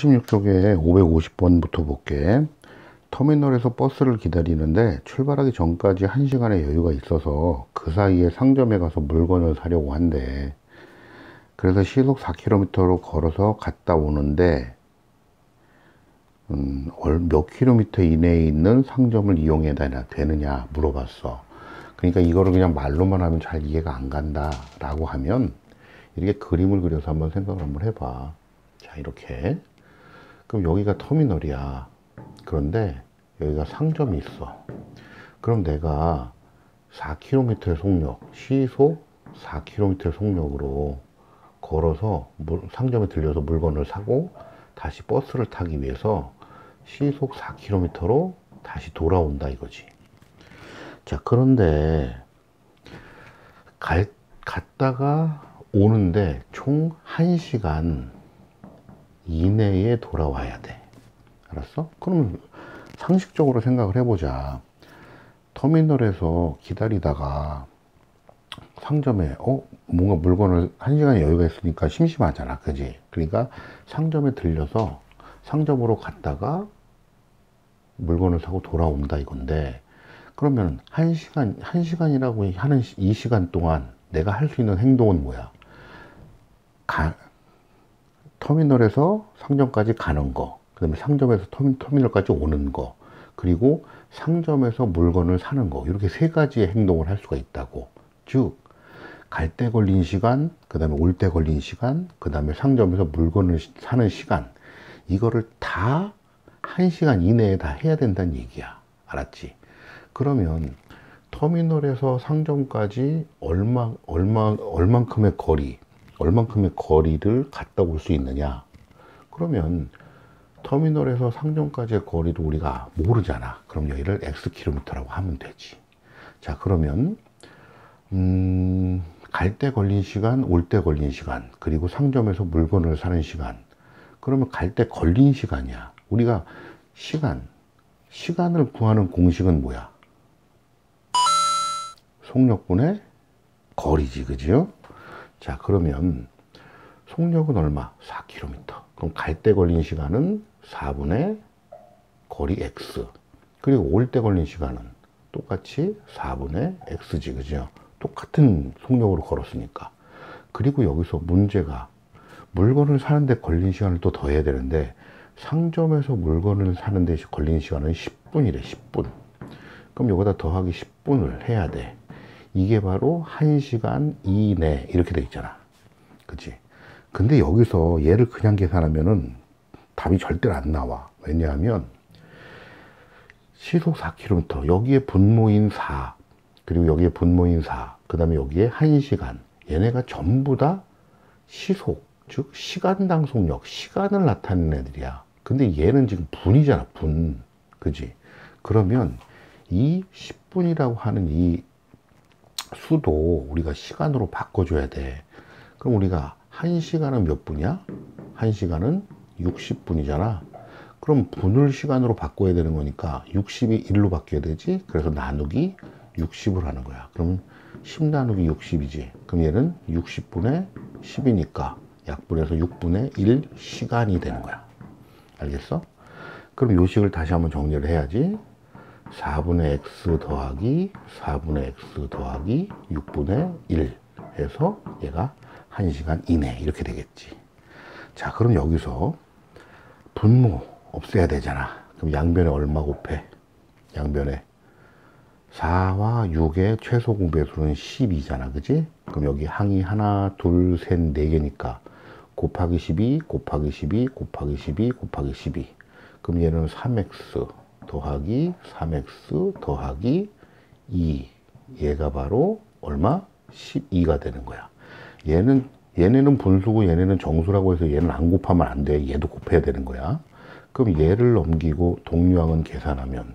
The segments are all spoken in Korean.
46쪽에 550번부터 볼게. 터미널에서 버스를 기다리는데 출발하기 전까지 1시간의 여유가 있어서 그 사이에 상점에 가서 물건을 사려고 한대. 그래서 시속 4km로 걸어서 갔다 오는데 몇 킬로미터 이내에 있는 상점을 이용해야 되느냐 물어봤어. 그러니까 이거를 그냥 말로만 하면 잘 이해가 안 간다 라고 하면 이렇게 그림을 그려서 한번 생각을 한번 해봐. 자, 이렇게. 그럼 여기가 터미널이야. 그런데 여기가 상점이 있어. 그럼 내가 4km의 속력, 시속 4km의 속력으로 걸어서 상점에 들려서 물건을 사고 다시 버스를 타기 위해서 시속 4km로 다시 돌아온다 이거지. 자, 그런데 갔다가 오는데 총 1시간 이내에 돌아와야 돼. 알았어? 그럼 상식적으로 생각을 해보자. 터미널에서 기다리다가 상점에 뭔가 물건을 1시간의 여유가 있으니까 심심하잖아, 그지? 그러니까 상점에 들려서 상점으로 갔다가 물건을 사고 돌아온다 이건데, 그러면 1시간이라고 하는 이 시간 동안 내가 할 수 있는 행동은 뭐야? 터미널에서 상점까지 가는 거, 그 다음에 상점에서 터미널까지 오는 거, 그리고 상점에서 물건을 사는 거, 이렇게 세 가지의 행동을 할 수가 있다고. 즉, 갈 때 걸린 시간, 그 다음에 올 때 걸린 시간, 그 다음에 상점에서 물건을 사는 시간, 이거를 다 1시간 이내에 다 해야 된다는 얘기야. 알았지? 그러면 터미널에서 상점까지 얼만큼의 거리를 갔다 올 수 있느냐? 그러면 터미널에서 상점까지의 거리도 우리가 모르잖아. 그럼 여기를 X킬로미터라고 하면 되지. 자, 그러면 갈 때 걸린 시간, 올 때 걸린 시간, 그리고 상점에서 물건을 사는 시간. 그러면 갈 때 걸린 시간이야. 우리가 시간을 구하는 공식은 뭐야? 속력분의 거리지, 그죠? 자, 그러면 속력은 얼마? 4km. 그럼 갈 때 걸린 시간은 4분의 거리 x. 그리고 올 때 걸린 시간은 똑같이 4분의 x지, 그죠? 똑같은 속력으로 걸었으니까. 그리고 여기서 문제가 물건을 사는데 걸린 시간을 또 더해야 되는데, 상점에서 물건을 사는데 걸린 시간은 10분이래, 10분. 그럼 여기다 더하기 10분을 해야 돼. 이게 바로 1시간 이내 이렇게 돼 있잖아. 그치? 근데 여기서 얘를 그냥 계산하면은 답이 절대로 안 나와. 왜냐하면 시속 4km, 여기에 분모인 4, 그리고 여기에 분모인 4, 그 다음에 여기에 1시간, 얘네가 전부 다 시속, 즉 시간당 속력, 시간을 나타내는 애들이야. 근데 얘는 지금 분이잖아, 분. 그지? 그러면 이 10분이라고 하는 이 수도 우리가 시간으로 바꿔줘야 돼. 그럼 우리가 1시간은 몇 분이야? 1시간은 60분이잖아. 그럼 분을 시간으로 바꿔야 되는 거니까 60이 1로 바뀌어야 되지. 그래서 나누기 60을 하는 거야. 그럼 10 나누기 60이지. 그럼 얘는 60분의 10이니까 약분해서 6분의 1 시간이 되는 거야. 알겠어? 그럼 요 식을 다시 한번 정리를 해야지. 4분의 x 더하기 4분의 x 더하기 6분의 1 해서 얘가 1시간 이내 이렇게 되겠지. 자, 그럼 여기서 분모 없애야 되잖아. 그럼 양변에 얼마 곱해? 양변에 4와 6의 최소 공배수는 10이잖아. 그지? 그럼 여기 항이 하나, 둘, 셋, 네 개니까 곱하기 12, 곱하기 12, 곱하기 12, 곱하기 12. 그럼 얘는 3x 더하기 3x 더하기 2. 얘가 바로 얼마? 12가 되는 거야. 얘네는 분수고 얘네는 정수라고 해서 얘는 안 곱하면 안 돼. 얘도 곱해야 되는 거야. 그럼 얘를 넘기고 동류항은 계산하면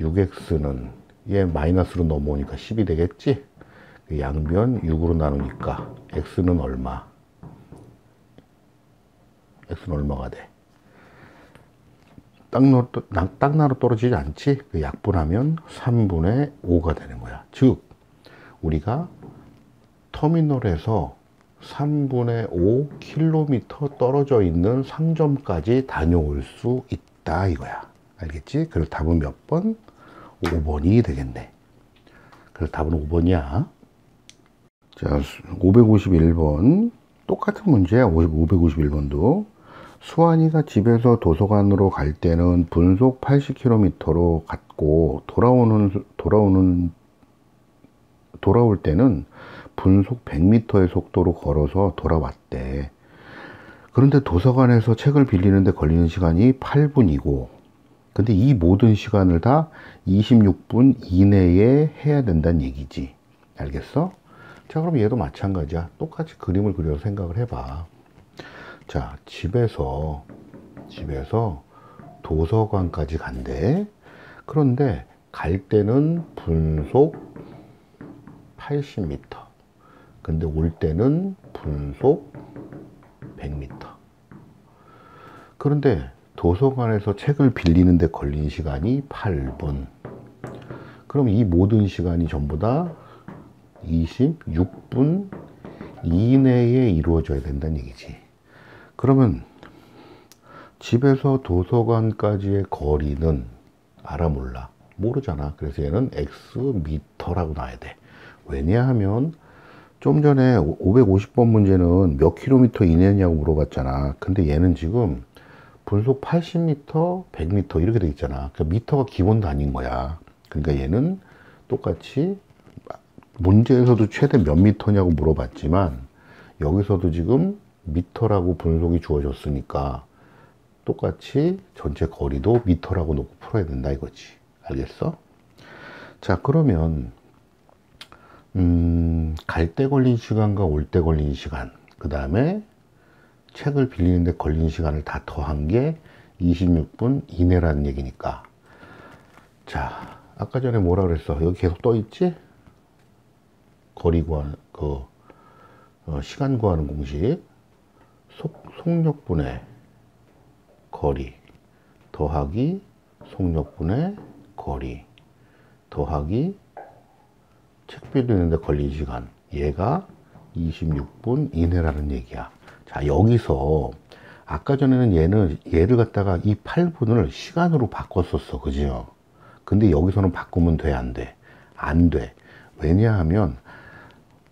6x는 얘 마이너스로 넘어오니까 10이 되겠지? 양변 6으로 나누니까 x는 얼마? x는 얼마가 돼? 땅나로 떨어지지 않지? 그 약분하면 3분의 5가 되는 거야. 즉 우리가 터미널에서 3분의 5km 떨어져 있는 상점까지 다녀올 수 있다 이거야. 알겠지? 그래서 답은 몇 번? 5번이 되겠네. 그래서 답은 5번이야. 자, 551번 똑같은 문제야. 551번도 수환이가 집에서 도서관으로 갈 때는 분속 80km로 갔고 돌아올 때는 분속 100m의 속도로 걸어서 돌아왔대. 그런데 도서관에서 책을 빌리는데 걸리는 시간이 8분이고 근데 이 모든 시간을 다 26분 이내에 해야 된다는 얘기지. 알겠어? 자, 그럼 얘도 마찬가지야. 똑같이 그림을 그려서 생각을 해봐. 자, 집에서 도서관까지 간대. 그런데 갈 때는 분속 80m. 근데 올 때는 분속 100m. 그런데 도서관에서 책을 빌리는데 걸린 시간이 8분. 그럼 이 모든 시간이 전부 다 26분 이내에 이루어져야 된다는 얘기지. 그러면 집에서 도서관까지의 거리는 알아 몰라? 모르잖아. 그래서 얘는 x 미터라고 나와야 돼. 왜냐하면 좀 전에 550번 문제는 몇 킬로미터 이내냐고 물어봤잖아. 근데 얘는 지금 분속 80m, 100m 이렇게 돼 있잖아. 그러니까 미터가 기본 단위인 거야. 그러니까 얘는 똑같이 문제에서도 최대 몇 미터냐고 물어봤지만 여기서도 지금 미터라고 분속이 주어졌으니까 똑같이 전체 거리도 미터라고 놓고 풀어야 된다 이거지. 알겠어? 자, 그러면 갈 때 걸린 시간과 올 때 걸린 시간, 그 다음에 책을 빌리는데 걸린 시간을 다 더한 게 26분 이내라는 얘기니까. 자, 아까 전에 뭐라 그랬어? 여기 계속 떠 있지? 거리 구하는 시간 구하는 공식. 속력분의 거리 더하기 속력분의 거리 더하기 책 빌리는데 걸린 시간, 얘가 26분 이내라는 얘기야. 자, 여기서 아까 전에는 얘를 갖다가 이 8분을 시간으로 바꿨었어. 그죠? 근데 여기서는 바꾸면 돼, 안 돼? 안 돼. 왜냐하면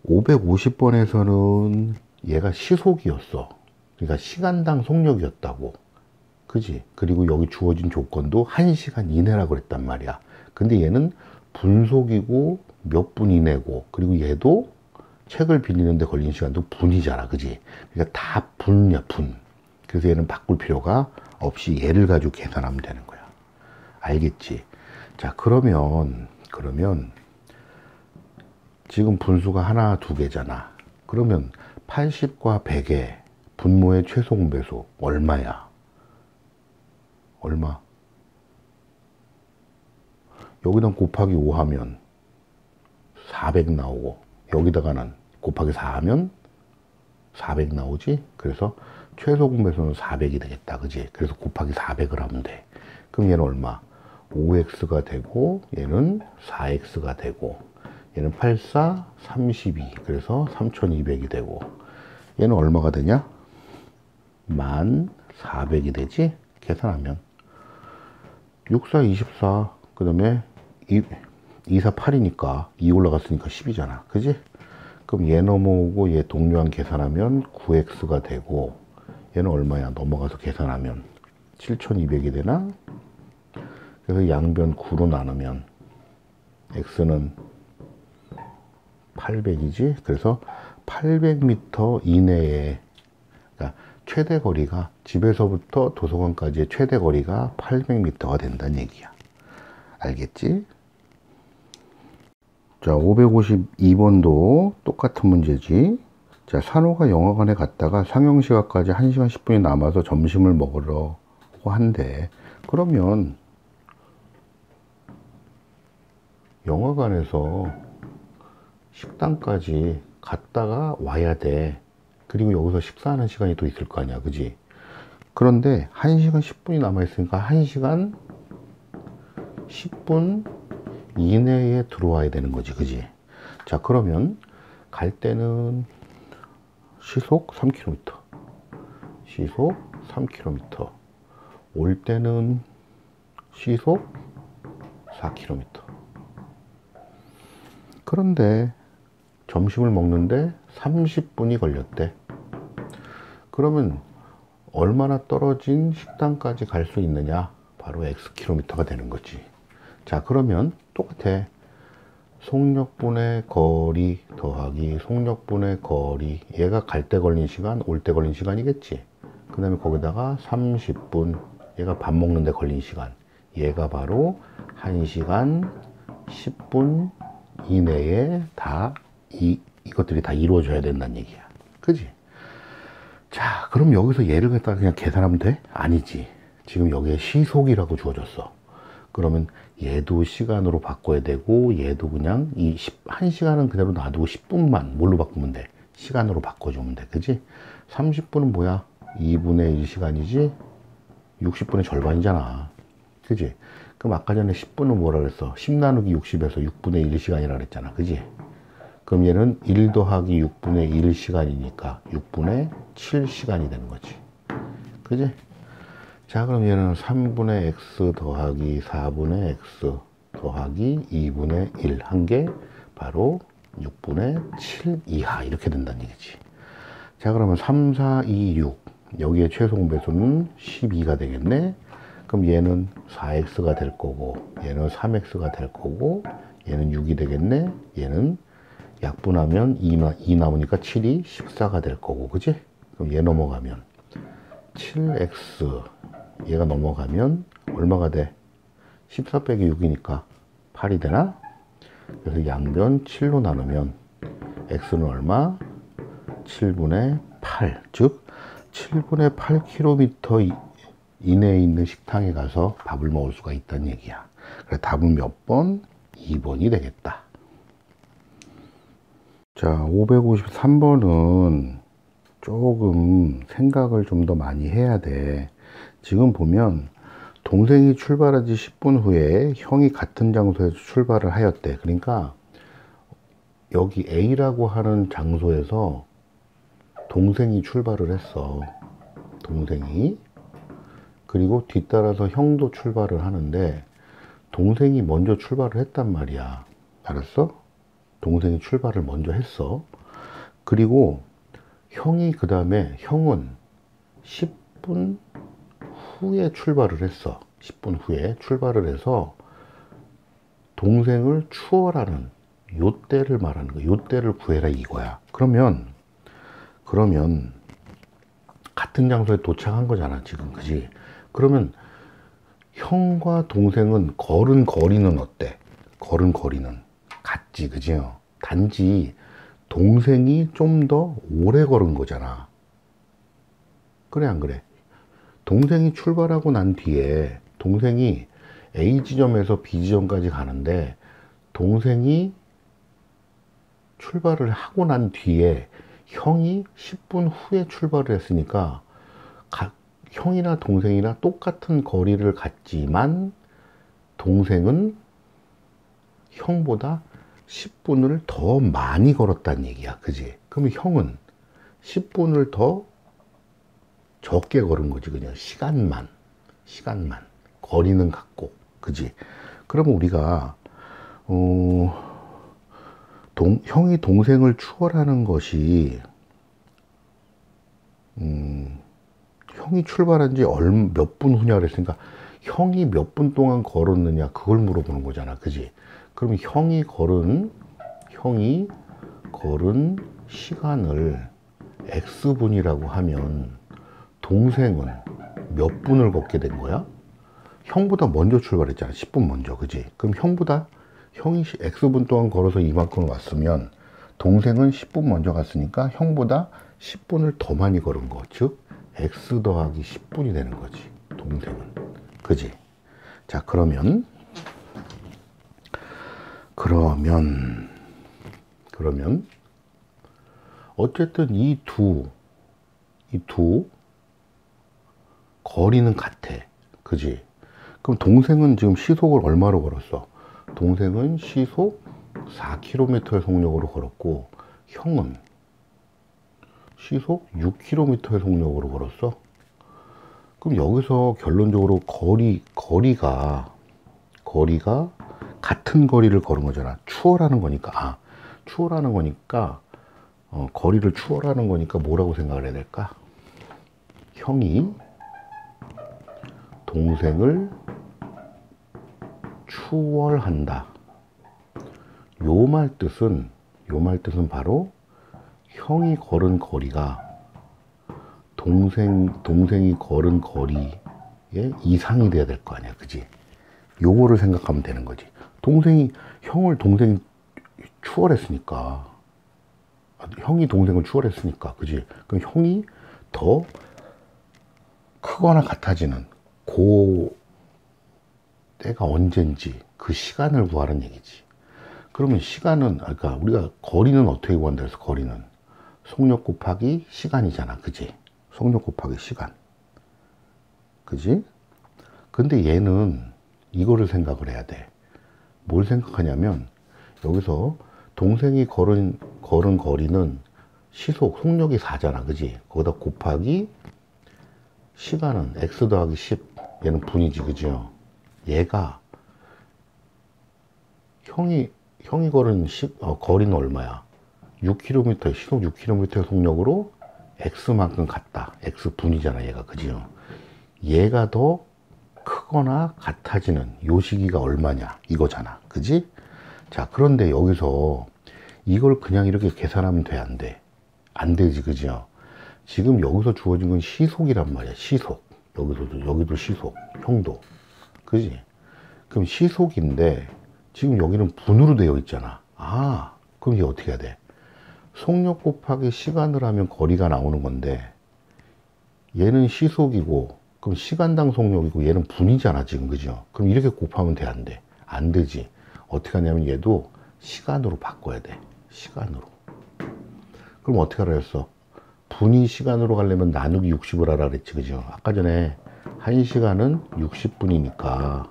550번에서는 얘가 시속이었어. 그러니까 시간당 속력이었다고. 그지? 그리고 여기 주어진 조건도 1시간 이내라고 그랬단 말이야. 근데 얘는 분속이고 몇 분 이내고, 그리고 얘도 책을 빌리는데 걸린 시간도 분이잖아. 그지? 그러니까 다 분이야, 분. 그래서 얘는 바꿀 필요가 없이 얘를 가지고 계산하면 되는 거야. 알겠지? 자, 그러면 지금 분수가 하나, 두 개잖아. 그러면 80과 100의 분모의 최소 공배수 얼마야? 얼마? 여기다 곱하기 5 하면 400 나오고, 여기다가는 곱하기 4 하면 400 나오지? 그래서 최소 공배수는 400이 되겠다. 그지? 그래서 곱하기 400을 하면 돼. 그럼 얘는 얼마? 5x가 되고, 얘는 4x가 되고, 얘는 84, 32. 그래서 3200이 되고, 얘는 얼마가 되냐? 1400이 되지? 계산하면 64, 24, 그 다음에 24, 8이니까 2 올라갔으니까 10이잖아. 그지? 그럼 얘 넘어오고 얘 동료한 계산하면 9x가 되고, 얘는 얼마야? 넘어가서 계산하면 7200이 되나? 그래서 양변 9로 나누면 x는 800이지? 그래서 800m 이내에, 그러니까 최대 거리가, 집에서부터 도서관까지의 최대 거리가 800m가 된다는 얘기야. 알겠지? 자, 552번도 똑같은 문제지. 자, 산호가 영화관에 갔다가 상영시간까지 1시간 10분이 남아서 점심을 먹으려고 한대. 그러면 영화관에서 식당까지 갔다가 와야 돼. 그리고 여기서 식사하는 시간이 또 있을 거 아니야. 그지? 그런데 1시간 10분이 남아있으니까 1시간 10분 이내에 들어와야 되는 거지. 그지? 자, 그러면 갈 때는 시속 3km. 시속 3km. 올 때는 시속 4km. 그런데 점심을 먹는데 30분이 걸렸대. 그러면 얼마나 떨어진 식당까지 갈 수 있느냐? 바로 X킬로미터가 되는 거지. 자, 그러면 똑같아. 속력분의 거리 더하기 속력분의 거리. 얘가 갈 때 걸린 시간, 올 때 걸린 시간이겠지. 그 다음에 거기다가 30분. 얘가 밥 먹는데 걸린 시간. 얘가 바로 1시간 10분 이내에 다 이것들이 다 이루어져야 된다는 얘기야. 그지? 자, 그럼 여기서 얘를 갖다가 그냥 계산하면 돼? 아니지. 지금 여기에 시속이라고 주어졌어. 그러면 얘도 시간으로 바꿔야 되고, 얘도 그냥 1시간은 그대로 놔두고 10분만 뭘로 바꾸면 돼? 시간으로 바꿔주면 돼. 그지? 30분은 뭐야? 2분의 1 시간이지? 60분의 절반이잖아. 그지? 그럼 아까 전에 10분은 뭐라 그랬어? 10 나누기 60에서 6분의 1 시간이라 그랬잖아. 그지? 그럼 얘는 1 더하기 6분의 1 시간이니까 6분의 7 시간이 되는 거지. 그지? 자, 그럼 얘는 3분의 x 더하기 4분의 x 더하기 2분의 1 한 게 바로 6분의 7 이하 이렇게 된다는 얘기지. 자, 그러면 3, 4, 2, 6 여기에 최소 공배수는 12가 되겠네. 그럼 얘는 4x가 될 거고, 얘는 3x가 될 거고, 얘는 6이 되겠네. 얘는 약분하면 2 남으니까 7이 14가 될 거고, 그지? 그럼 얘 넘어가면 7x, 얘가 넘어가면 얼마가 돼? 14 빼기 6이니까 8이 되나? 그래서 양변 7로 나누면 x는 얼마? 7분의 8, 즉 7분의 8km 이내에 있는 식당에 가서 밥을 먹을 수가 있다는 얘기야. 그래서 답은 몇 번? 2번이 되겠다. 자, 553번은 조금 생각을 좀 더 많이 해야 돼. 지금 보면 동생이 출발한 지 10분 후에 형이 같은 장소에서 출발을 하였대. 그러니까 여기 A라고 하는 장소에서 동생이 출발을 했어. 동생이. 그리고 뒤따라서 형도 출발을 하는데 동생이 먼저 출발을 했단 말이야. 알았어? 동생이 출발을 먼저 했어. 그리고 형이 그 다음에 형은 10분 후에 출발을 했어. 10분 후에 출발을 해서 동생을 추월하는 요 때를 말하는 거야. 요 때를 구해라 이거야. 그러면 같은 장소에 도착한 거잖아 지금. 그지? 그러면 형과 동생은 걸은 거리는 어때? 걸은 거리는 같지. 그죠? 단지 동생이 좀 더 오래 걸은 거잖아. 그래 안 그래? 동생이 출발하고 난 뒤에 동생이 A 지점에서 B 지점까지 가는데 동생이 출발을 하고 난 뒤에 형이 10분 후에 출발을 했으니까 형이나 동생이나 똑같은 거리를 갔지만 동생은 형보다 10분을 더 많이 걸었다는 얘기야. 그지? 그러면 형은 10분을 더 적게 걸은 거지. 그냥 시간만 거리는 같고. 그지? 그러면 우리가 형이 동생을 추월하는 것이 형이 출발한 지 몇 분 후냐 그랬으니까 형이 몇 분 동안 걸었느냐 그걸 물어보는 거잖아. 그지? 그럼 형이 걸은 시간을 X분이라고 하면 동생은 몇 분을 걷게 된 거야? 형보다 먼저 출발했잖아. 10분 먼저. 그지? 그럼 형이 X분 동안 걸어서 이만큼 왔으면 동생은 10분 먼저 갔으니까 형보다 10분을 더 많이 걸은 거. 즉 X 더하기 10분이 되는 거지. 동생은. 그지? 자, 그러면 어쨌든 이 두 거리는 같아. 그지? 그럼 동생은 지금 시속을 얼마로 걸었어? 동생은 시속 4km의 속력으로 걸었고 형은 시속 6km의 속력으로 걸었어. 그럼 여기서 결론적으로 거리가 같은 거리를 걸은 거잖아. 추월하는 거니까. 추월하는 거니까, 거리를 추월하는 거니까 뭐라고 생각을 해야 될까? 형이 동생을 추월한다. 요 말 뜻은 바로 형이 걸은 거리가 동생이 걸은 거리의 이상이 돼야 될 거 아니야. 그지? 요거를 생각하면 되는 거지. 동생이 추월했으니까. 형이 동생을 추월했으니까. 그지? 그럼 형이 더 크거나 같아지는 때가 언젠지 그 시간을 구하는 얘기지. 그러면 시간은, 그러니까 우리가 거리는 어떻게 구한다 해서 거리는 속력 곱하기 시간이잖아. 그지? 속력 곱하기 시간. 그지? 근데 얘는 이거를 생각을 해야 돼. 뭘 생각하냐면, 여기서 동생이 걸은 거리는 속력이 4잖아. 그지? 거기다 곱하기 시간은 x 더하기 10. 얘는 분이지. 그죠? 얘가 형이 걸은 거리는 얼마야? 6km, 시속 6km의 속력으로 x만큼 갔다. x분이잖아, 얘가. 그지요? 얘가 더 크거나 같아지는 요 시기가 얼마냐, 이거잖아. 그지? 자, 그런데 여기서 이걸 그냥 이렇게 계산하면 돼, 안 돼? 안 되지, 그지요? 지금 여기서 주어진 건 시속이란 말이야, 시속. 여기도 시속, 형도. 그지? 그럼 시속인데, 지금 여기는 분으로 되어 있잖아. 그럼 이게 어떻게 해야 돼? 속력 곱하기 시간을 하면 거리가 나오는 건데, 얘는 시속이고, 그럼 시간당 속력이고, 얘는 분이잖아, 지금. 그죠? 그럼 이렇게 곱하면 돼, 안 돼? 안 되지. 어떻게 하냐면 얘도 시간으로 바꿔야 돼. 시간으로. 그럼 어떻게 하라 했어? 분이 시간으로 가려면 나누기 60을 하라 그랬지. 그죠? 아까 전에 1시간은 60분이니까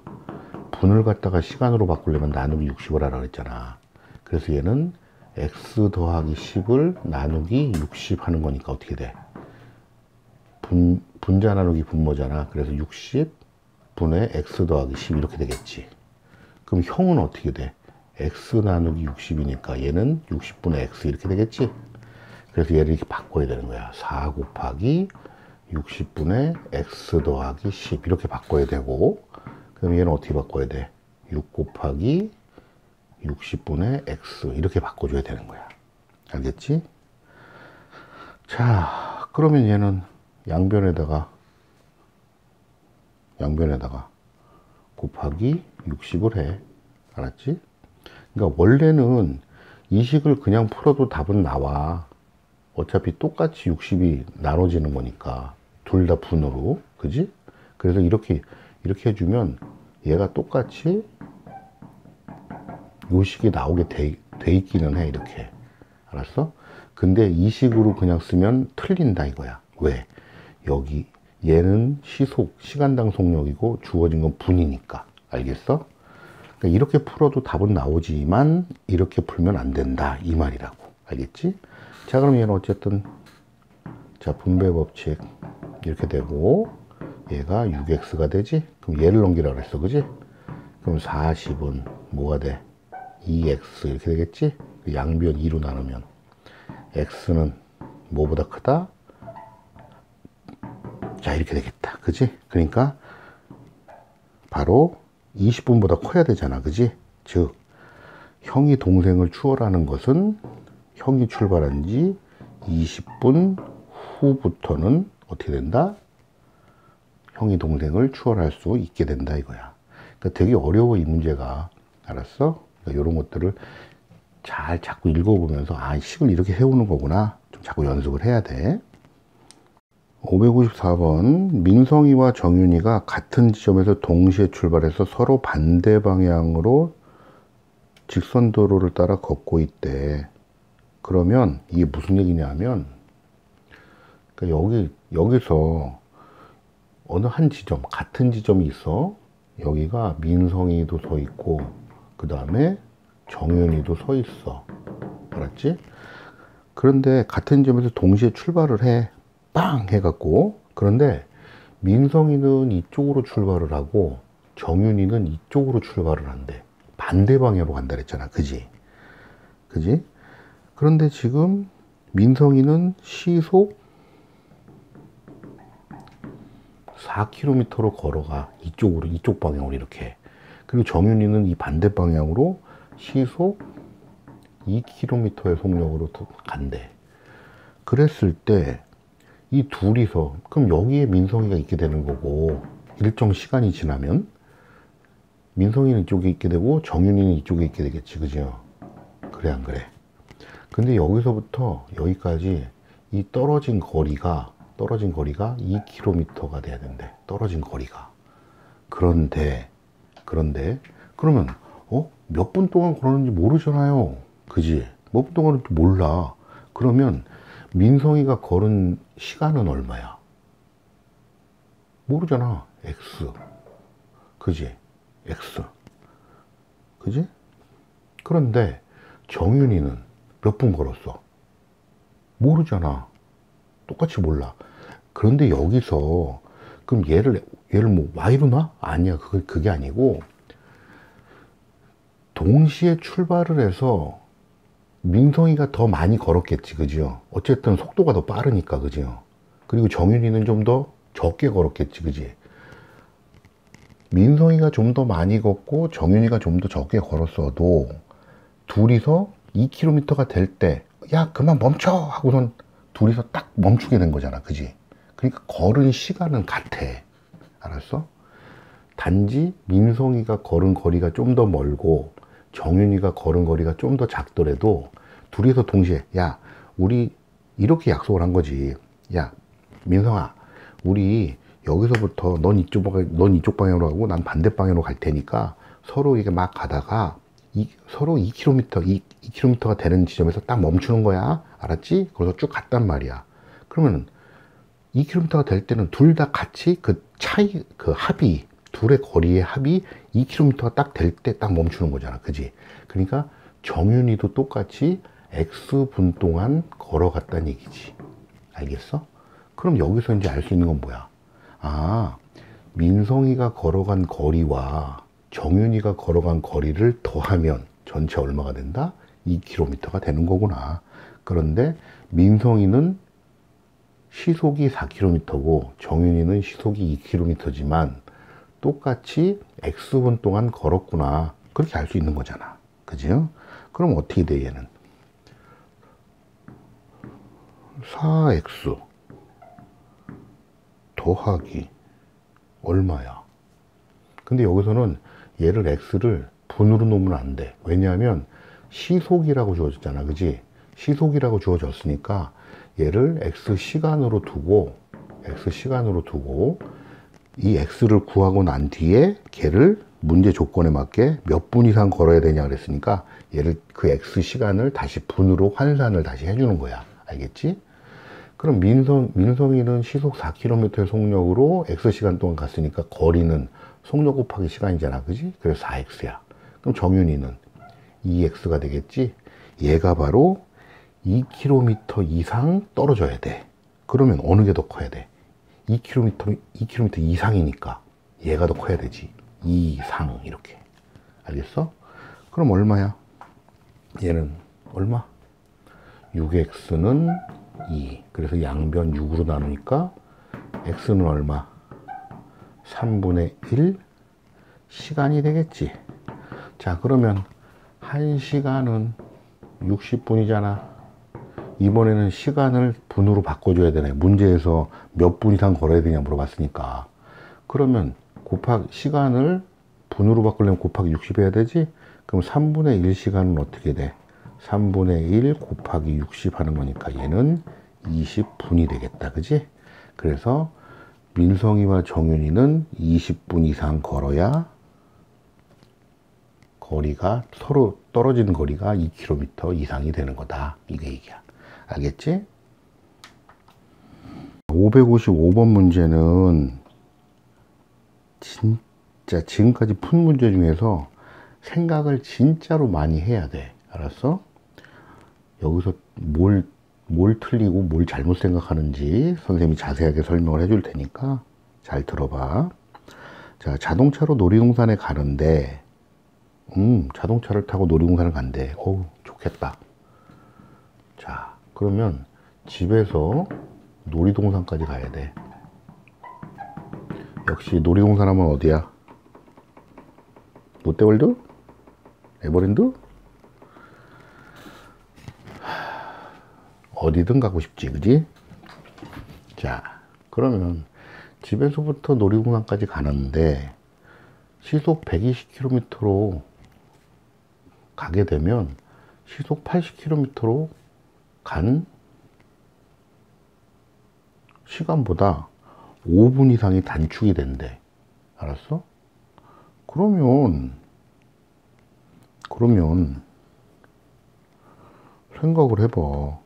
분을 갖다가 시간으로 바꾸려면 나누기 60을 하라 그랬잖아. 그래서 얘는 x 더하기 10을 나누기 60 하는 거니까 어떻게 돼? 분자 나누기 분모잖아. 그래서 60분의 x 더하기 10 이렇게 되겠지. 그럼 형은 어떻게 돼? x 나누기 60이니까 얘는 60분의 x 이렇게 되겠지. 그래서 얘를 이렇게 바꿔야 되는 거야. 4 곱하기 60분의 x 더하기 10 이렇게 바꿔야 되고, 그럼 얘는 어떻게 바꿔야 돼? 6 곱하기 60분의 x 이렇게 바꿔줘야 되는 거야. 알겠지? 자, 그러면 얘는 양변에다가 곱하기 60을 해. 알았지? 그러니까 원래는 이 식을 그냥 풀어도 답은 나와. 어차피 똑같이 60이 나눠지는 거니까 둘 다 분으로. 그지? 그래서 이렇게 해주면 얘가 똑같이 요 식이 나오게 돼 있기는 해. 이렇게. 알았어? 근데 이 식으로 그냥 쓰면 틀린다 이거야. 왜? 여기 얘는 시간당 속력이고 주어진 건 분이니까. 알겠어? 그러니까 이렇게 풀어도 답은 나오지만 이렇게 풀면 안 된다 이 말이라고. 알겠지? 자, 그럼 얘는 어쨌든 자, 분배 법칙 이렇게 되고 얘가 6x가 되지? 그럼 얘를 넘기라 그랬어. 그지? 그럼 40은 뭐가 돼? 2x 이렇게 되겠지? 양변 2로 나누면 x는 뭐보다 크다? 자, 이렇게 되겠다. 그지? 그러니까 바로 20분보다 커야 되잖아. 그지? 즉 형이 동생을 추월하는 것은 형이 출발한 지 20분 후부터는 어떻게 된다? 형이 동생을 추월할 수 있게 된다 이거야. 그러니까 되게 어려워 이 문제가. 알았어? 그러니까 이런 것들을 잘 자꾸 읽어보면서 이 식을 이렇게 세우는 거구나. 좀 자꾸 연습을 해야 돼. 554번 민성이와 정윤이가 같은 지점에서 동시에 출발해서 서로 반대 방향으로 직선도로를 따라 걷고 있대. 그러면 이게 무슨 얘기냐면, 그러니까 여기서 어느 한 지점, 같은 지점이 있어. 여기가 민성이도 서 있고, 그 다음에 정윤이도 서 있어. 알았지? 그런데 같은 점에서 동시에 출발을 해. 빵! 해갖고. 그런데 민성이는 이쪽으로 출발을 하고 정윤이는 이쪽으로 출발을 한대. 반대 방향으로 간다 그랬잖아. 그지? 그지? 그런데 지금 민성이는 시속 4km로 걸어가. 이쪽으로, 이쪽 방향으로 이렇게. 그리고 정윤이는 이 반대 방향으로 시속 2km의 속력으로 간대. 그랬을 때 이 둘이서, 그럼 여기에 민성이가 있게 되는 거고, 일정 시간이 지나면 민성이는 이쪽에 있게 되고 정윤이는 이쪽에 있게 되겠지. 그죠? 그래 안 그래? 근데 여기서부터 여기까지 이 떨어진 거리가 2km가 돼야 된대. 떨어진 거리가. 그런데 그러면 몇 분 동안 걸었는지 모르잖아요. 그지? 몇 분 동안 걸었는지 몰라. 그러면 민성이가 걸은 시간은 얼마야? 모르잖아. X. 그지? X. 그지? 그런데 정윤이는 몇 분 걸었어? 모르잖아. 똑같이 몰라. 그런데 여기서 그럼 얘를 뭐 Y로 놔? 아니야. 그게 아니고 동시에 출발을 해서 민성이가 더 많이 걸었겠지. 그죠? 어쨌든 속도가 더 빠르니까. 그죠? 그리고 정윤이는 좀 더 적게 걸었겠지. 그지? 민성이가 좀 더 많이 걷고 정윤이가 좀 더 적게 걸었어도 둘이서 2km가 될 때 야 그만 멈춰 하고선 둘이서 딱 멈추게 된 거잖아. 그지? 그러니까 걸은 시간은 같아. 알았어? 단지 민성이가 걸은 거리가 좀 더 멀고 정윤이가 걸은 거리가 좀 더 작더라도 둘이서 동시에 야 우리 이렇게 약속을 한 거지. 야 민성아 우리 여기서부터 넌 이쪽 방향으로 가고 난 반대 방향으로 갈 테니까 서로 이게 막 가다가 서로 2km가 되는 지점에서 딱 멈추는 거야. 알았지? 거기서 쭉 갔단 말이야. 그러면 2km가 될 때는 둘 다 같이 그 차이, 그 합이, 둘의 거리의 합이 2km가 딱 될 때 딱 멈추는 거잖아. 그지? 그러니까 정윤이도 똑같이 X분 동안 걸어갔다는 얘기지. 알겠어? 그럼 여기서 이제 알 수 있는 건 뭐야? 아, 민성이가 걸어간 거리와 정윤이가 걸어간 거리를 더하면 전체 얼마가 된다? 2km가 되는 거구나. 그런데 민성이는 시속이 4km고 정윤이는 시속이 2km지만 똑같이 X분 동안 걸었구나. 그렇게 알 수 있는 거잖아. 그죠? 그럼 어떻게 돼 얘는? 4X 더하기 얼마야? 근데 여기서는 얘를 X를 분으로 놓으면 안 돼. 왜냐하면 시속이라고 주어졌잖아. 그지? 시속이라고 주어졌으니까 얘를 X 시간으로 두고 이 X를 구하고 난 뒤에 걔를 문제 조건에 맞게 몇 분 이상 걸어야 되냐 그랬으니까 얘를 그 X 시간을 다시 분으로 환산을 다시 해주는 거야. 알겠지? 그럼 민성이는 시속 4km의 속력으로 X 시간 동안 갔으니까 거리는 속력 곱하기 시간이잖아. 그지? 그래서 4X야. 그럼 정윤이는 2X가 되겠지? 얘가 바로 2km 이상 떨어져야 돼. 그러면 어느 게 더 커야 돼? 2km 이상이니까 얘가 더 커야 되지. 이상 이렇게. 알겠어? 그럼 얼마야? 얘는 얼마? 6x는 2. 그래서 양변 6으로 나누니까 x는 얼마? 3분의 1 시간이 되겠지. 자, 그러면 1시간은 60분이잖아. 이번에는 시간을 분으로 바꿔줘야 되네. 문제에서 몇 분 이상 걸어야 되냐 물어봤으니까. 그러면 시간을 분으로 바꾸려면 곱하기 60 해야 되지? 그럼 3분의 1 시간은 어떻게 돼? 3분의 1 곱하기 60 하는 거니까 얘는 20분이 되겠다. 그지? 그래서 민성이와 정윤이는 20분 이상 걸어야 거리가 서로 떨어지는 거리가 2km 이상이 되는 거다. 이게 얘기야. 알겠지? 555번 문제는 진짜 지금까지 푼 문제 중에서 생각을 진짜로 많이 해야 돼. 알았어? 여기서 뭘 뭘 틀리고 뭘 잘못 생각하는지 선생님이 자세하게 설명을 해줄 테니까 잘 들어봐. 자, 자동차로 놀이동산에 가는데, 자동차를 타고 놀이동산을 간대. 어우, 좋겠다. 자, 그러면 집에서 놀이동산까지 가야 돼. 역시 놀이동산 하면 어디야? 롯데월드? 에버랜드? 어디든 가고 싶지, 그지? 자, 그러면 집에서부터 놀이공원까지 가는데 시속 120km로 가게 되면 시속 80km로 간 시간보다 5분 이상이 단축이 된대. 알았어? 그러면 생각을 해봐.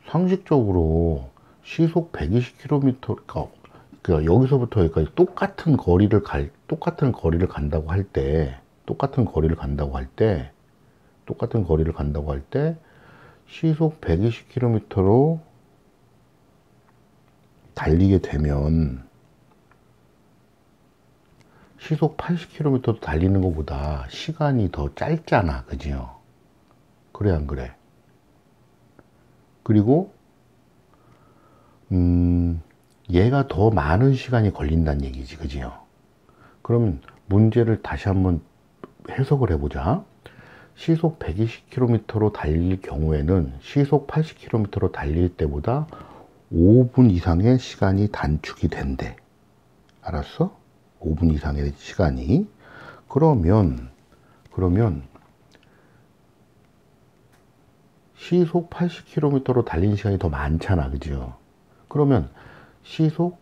상식적으로 시속 120km, 그러니까 여기서부터 여기까지 똑같은 거리를 간다고 할 때, 시속 120km로 달리게 되면 시속 80km 달리는 것보다 시간이 더 짧잖아, 그지요? 그래, 안 그래? 그리고 얘가 더 많은 시간이 걸린다는 얘기지, 그지요? 그러면 문제를 다시 한번 해석을 해보자. 시속 120km로 달릴 경우에는 시속 80km로 달릴 때보다 5분 이상의 시간이 단축이 된대. 알았어? 5분 이상의 시간이. 그러면 시속 80km로 달린 시간이 더 많잖아, 그죠? 그러면 시속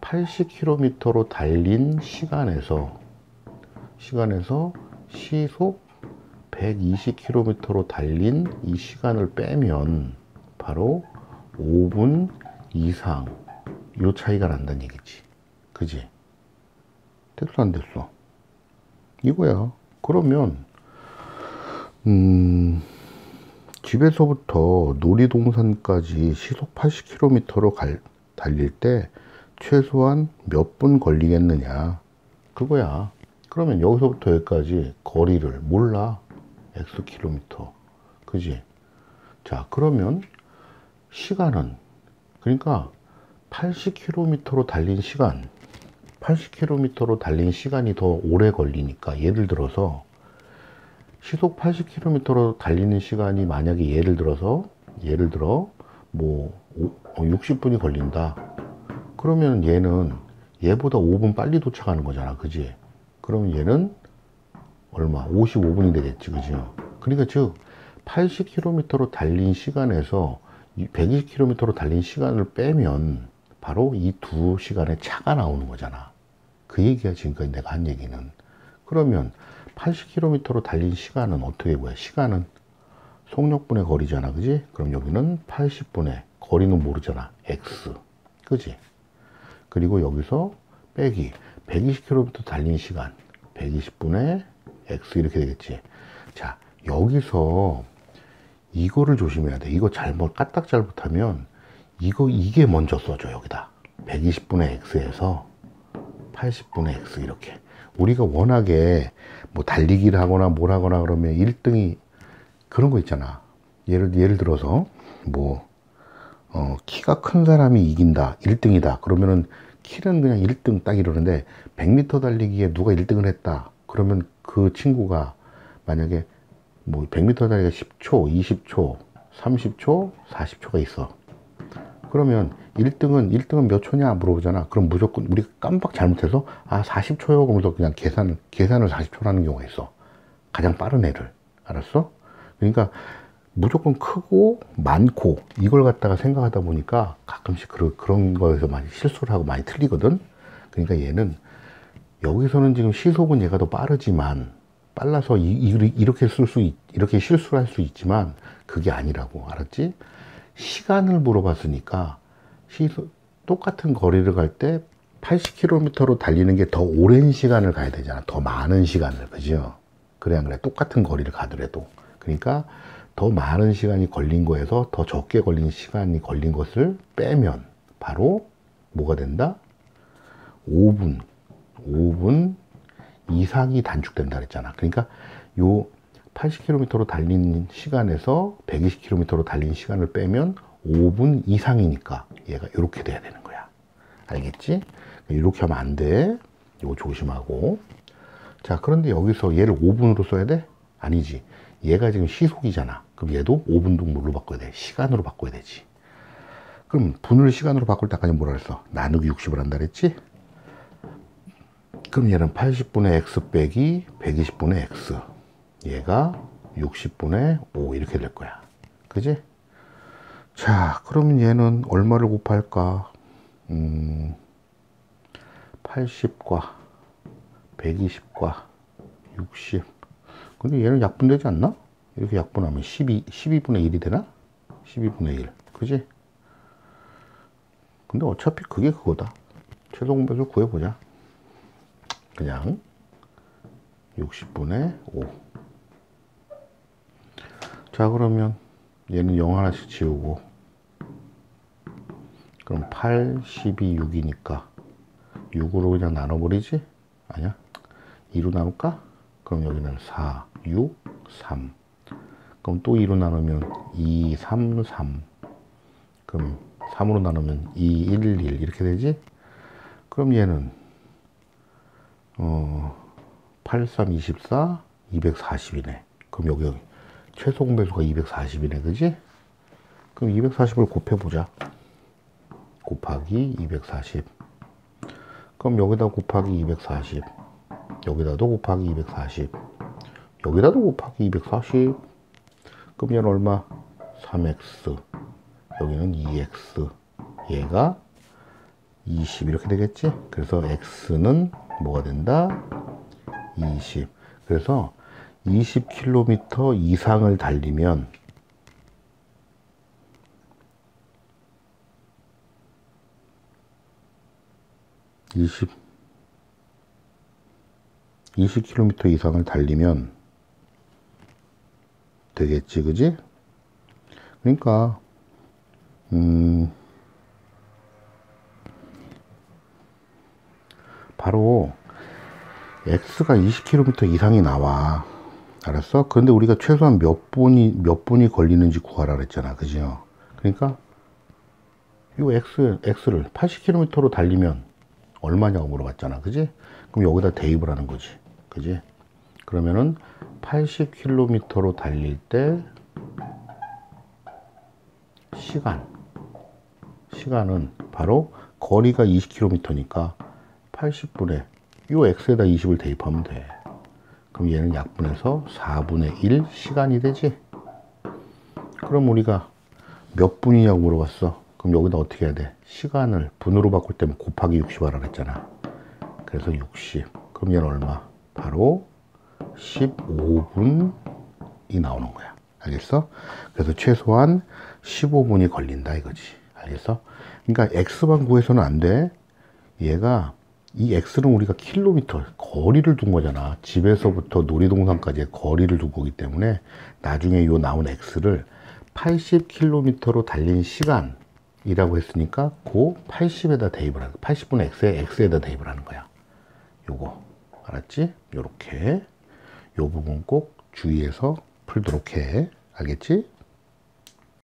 80km로 달린 시간에서 시속 120km로 달린 이 시간을 빼면 바로 5분 이상 요 차이가 난다는 얘기지, 그지? 됐어, 안 됐어? 이거야. 그러면 집에서부터 놀이동산까지 시속 80km로 달릴 때 최소한 몇 분 걸리겠느냐, 그거야. 그러면 여기서부터 여기까지 거리를 몰라. X 킬로미터, 그지? 자, 그러면 시간은, 그러니까 80km로 달린 시간이 더 오래 걸리니까, 예를 들어서 시속 80km로 달리는 시간이 만약에 예를 들어 뭐 60분이 걸린다. 그러면 얘는 얘보다 5분 빨리 도착하는 거잖아, 그지? 그러면 얘는 얼마? 55분이 되겠지, 그죠? 그러니까 즉 80km로 달린 시간에서 120km로 달린 시간을 빼면 바로 이 두 시간의 차가 나오는 거잖아. 그 얘기야, 지금까지 내가 한 얘기는. 그러면 80km로 달린 시간은 어떻게 구해? 시간은 속력분의 거리잖아, 그지? 그럼 여기는 80분의 거리는 모르잖아, x, 그지? 그리고 여기서 빼기 120km 달린 시간 120분의 x 이렇게 되겠지. 자, 여기서 이거를 조심해야 돼. 이거 까딱 잘못하면 이게 먼저 써줘. 여기다 120분의 x에서 80분의 x 이렇게. 우리가 워낙에 뭐 달리기를 하거나 뭘 하거나 그러면 1등이 그런 거 있잖아. 예를 들어서 뭐 키가 큰 사람이 이긴다, 1등이다. 그러면은 키는 그냥 1등 딱 이러는데 100m 달리기에 누가 1등을 했다. 그러면 그 친구가 만약에 뭐 100m 달리기가 10초, 20초, 30초, 40초가 있어. 그러면 1등은 몇 초냐 물어보잖아. 그럼 무조건 우리가 깜빡 잘못해서 40초요 그러면서 그냥 계산을 40초로 하는 경우가 있어. 가장 빠른 애를. 알았어? 그러니까 무조건 크고 많고 이걸 갖다가 생각하다 보니까 가끔씩 그런 거에서 많이 실수를 하고 많이 틀리거든. 그러니까 얘는 여기서는 지금 시속은 얘가 더 빠르지만 빨라서 이렇게 실수를 할 수 있지만 그게 아니라고. 알았지? 시간을 물어봤으니까 똑같은 거리를 갈 때 80km로 달리는 게 더 오랜 시간을 가야 되잖아. 더 많은 시간을. 그죠? 그래 안 그래? 똑같은 거리를 가더라도. 그러니까 더 많은 시간이 걸린 거에서 더 적게 걸린 시간이 걸린 것을 빼면 바로 뭐가 된다? 5분 이상이 단축된다 그랬잖아. 그러니까 요 80km로 달린 시간에서 120km로 달린 시간을 빼면 5분 이상이니까 얘가 이렇게 돼야 되는 거야. 알겠지? 이렇게 하면 안 돼. 이거 조심하고. 자, 그런데 여기서 얘를 5분으로 써야 돼? 아니지. 얘가 지금 시속이잖아. 그럼 얘도 5분도 뭘로 바꿔야 돼? 시간으로 바꿔야 되지. 그럼 분을 시간으로 바꿀 때 아까 뭐라 그랬어? 나누기 60을 한다 그랬지? 그럼 얘는 80분의 x 빼기 120분의 x. 얘가 60분의 5 이렇게 될 거야. 그지? 자, 그러면 얘는 얼마를 곱할까? 80과 120과 60. 근데 얘는 약분되지 않나? 이렇게 약분하면 12분의 1이 되나? 12분의 1. 그지? 근데 어차피 그게 그거다. 최소 공배수 구해보자. 그냥 60분의 5. 자, 그러면 얘는 0 하나씩 지우고, 그럼 8, 12, 6이니까 6으로 그냥 나눠버리지? 아니야? 2로 나눌까? 그럼 여기는 4, 6, 3. 그럼 또 2로 나누면 2, 3, 3. 그럼 3으로 나누면 2, 1, 1 이렇게 되지? 그럼 얘는 8, 3, 24, 240이네. 그럼 여기 최소 공배수가 240이네. 그지? 그럼 240을 곱해보자. 곱하기 240. 그럼 여기다 곱하기 240. 여기다도 곱하기 240. 여기다도 곱하기 240. 그럼 얘는 얼마? 3x. 여기는 2x. 얘가 20 이렇게 되겠지? 그래서 x는 뭐가 된다? 20. 그래서 20km 이상을 달리면 20km 이상을 달리면 되겠지, 그지? 그러니까 바로 x가 20km 이상이 나와. 알았어? 그런데 우리가 최소한 몇 분이 걸리는지 구하라 그랬잖아. 그죠? 그러니까 이 x를 80km로 달리면 얼마냐고 물어봤잖아. 그지? 그럼 여기다 대입을 하는 거지. 그지? 그러면은 80km로 달릴 때 시간은 바로 거리가 20km니까 80분에 이 x에다 20을 대입하면 돼. 그럼 얘는 약분해서 4분의 1 시간이 되지. 그럼 우리가 몇 분이냐고 물어봤어. 그럼 여기다 어떻게 해야 돼? 시간을 분으로 바꿀 때면 곱하기 60 하라 그랬잖아. 그래서 60. 그럼 얘는 얼마? 바로 15분이 나오는 거야. 알겠어? 그래서 최소한 15분이 걸린다 이거지. 알겠어? 그러니까 x만 구해서는 안 돼. 얘가 이 x는 우리가 킬로미터 거리를 둔 거잖아. 집에서부터 놀이동산까지의 거리를 둔 거기 때문에 나중에 요 나온 x를 80km로 달린 시간이라고 했으니까 그 80에다 대입을 하는, 80분의 x에다 대입을 하는 거야. 요거 알았지? 요렇게 요 부분 꼭 주의해서 풀도록 해. 알겠지?